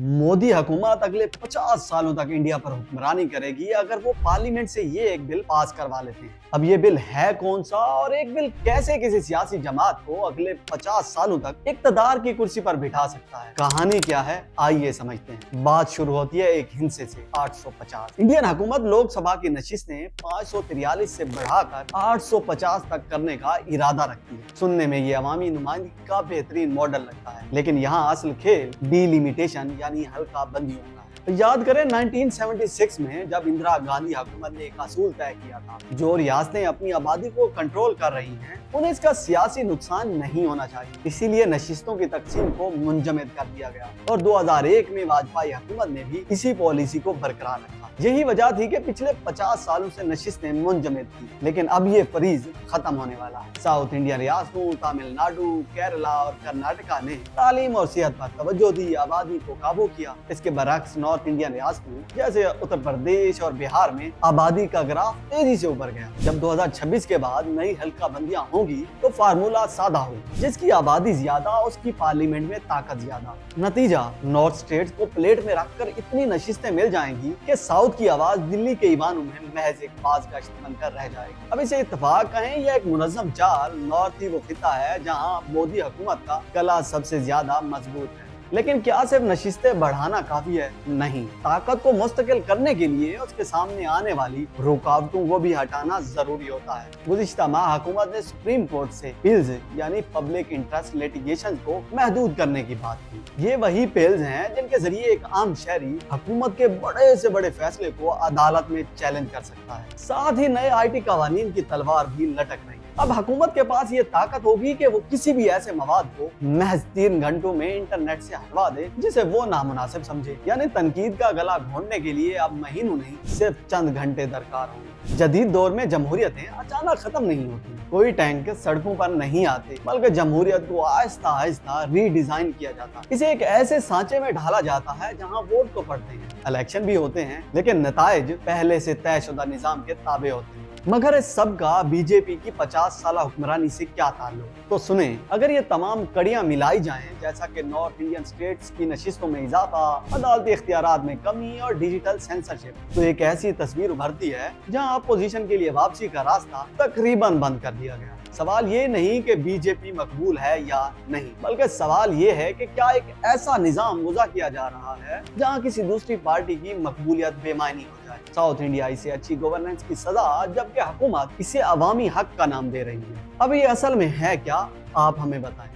मोदी हुकूमत अगले 50 सालों तक इंडिया पर हुक्मरानी करेगी अगर वो पार्लियामेंट से ये एक बिल पास करवा लेते हैं। अब ये बिल है कौन सा और एक बिल कैसे किसी सियासी जमात को अगले 50 सालों तक इक्तदार की कुर्सी पर बिठा सकता है, कहानी क्या है, आइए समझते हैं। बात शुरू होती है एक हिंसे से। 850 इंडियन हुकूमत लोकसभा की नशिस्तें 543 से बढ़ाकर 850 तक करने का इरादा रखती है। सुनने में ये अवामी नुमाइंदगी का बेहतरीन मॉडल लगता है, लेकिन यहाँ असल खेल डिलिमिटेशन यानी हल्का बंदियों का है। याद करें 1976 में जब इंदिरा गांधी हुकूमत ने एक असूल तय किया था, जो रियासतें अपनी आबादी को कंट्रोल कर रही हैं उन्हें इसका सियासी नुकसान नहीं होना चाहिए, इसीलिए नशिस्तों की तकसीम को मुंजमद कर दिया गया और 2001 में वाजपेयी हुकूमत ने भी इसी पॉलिसी को बरकरार रखा। यही वजह थी कि पिछले 50 सालों से नशिस्तें मुंजमद थी, लेकिन अब ये फरीज खत्म होने वाला है। साउथ इंडियन रियासतों तमिलनाडु, केरला और कर्नाटका ने तालीम और सेहत पर तवज्जो दी, आबादी को काबू किया। इसके बरक्स नॉर्थ इंडियन रियासतों जैसे उत्तर प्रदेश और बिहार में आबादी का ग्राफ तेजी से ऊपर गया। जब 2026 के बाद नई हल्का बंदियां होंगी तो फार्मूला सादा होगा, जिसकी आबादी ज्यादा उसकी पार्लियामेंट में ताकत ज्यादा। नतीजा नॉर्थ स्टेट्स को प्लेट में रखकर इतनी नशिस्तें मिल जाएंगी कि साउथ की आवाज दिल्ली के ईवानों में महज एक बाज गश्त बनकर रह जाएगी। अब इसे इत्तेफाक कहें या एक मुनज़्ज़म चाल, नॉर्थ ही वो खिता है जहां मोदी हुकूमत का गला सबसे ज्यादा मजबूत है। लेकिन क्या सिर्फ नशिस्तें बढ़ाना काफी है? नहीं, ताकत को मुस्तकिल करने के लिए उसके सामने आने वाली रुकावटों को भी हटाना जरूरी होता है। गुज़िश्ता माह हुकूमत ने सुप्रीम कोर्ट से बिल्स यानी पब्लिक इंटरेस्ट लिटिगेशन को महदूद करने की बात की। ये वही बिल्स हैं जिनके जरिए एक आम शहरी हुकूमत के बड़े से बड़े फैसले को अदालत में चैलेंज कर सकता है। साथ ही नए IT कानून की तलवार भी लटक रही है। अब हुकूमत के पास ये ताकत होगी कि वो किसी भी ऐसे मवाद को महज 3 घंटों में इंटरनेट से हटवा दे जिसे वो नामुनासिब समझे। यानी तनकीद का गला घोंटने के लिए अब महीनों नहीं, सिर्फ चंद घंटे दरकार होंगे। जदीद दौर में जमहूरियतें अचानक खत्म नहीं होती, कोई टैंक सड़कों पर नहीं आते, बल्कि जमहूरियत को आहिस्ता आहिस्ता रीडिजाइन किया जाता। इसे एक ऐसे सांचे में ढाला जाता है जहाँ वोट तो पड़ते हैं, इलेक्शन भी होते हैं, लेकिन नताइज पहले से तयशुदा निजाम के ताबे होते हैं। मगर इस सब का बीजेपी की 50 साल हुक्मरानी से क्या ताल्लुक? तो सुने, अगर ये तमाम कड़ियां मिलाई जाएं, जैसा कि नॉर्थ इंडियन स्टेट्स की नशिस्तों में इजाफा, अदालती इख्तियारात में कमी और डिजिटल सेंसरशिप, तो एक ऐसी तस्वीर उभरती है जहां अपोजिशन के लिए वापसी का रास्ता तकरीबन बंद कर दिया गया। सवाल ये नहीं कि बीजेपी मकबूल है या नहीं, बल्कि सवाल ये है कि क्या एक ऐसा निजाम वज़ा किया जा रहा है जहां किसी दूसरी पार्टी की मकबूलियत बेमानी हो जाए। साउथ इंडिया इसे अच्छी गवर्नेंस की सजा, जबकि हुकूमत इसे अवामी हक का नाम दे रही है। अब ये असल में है क्या, आप हमें बताएं।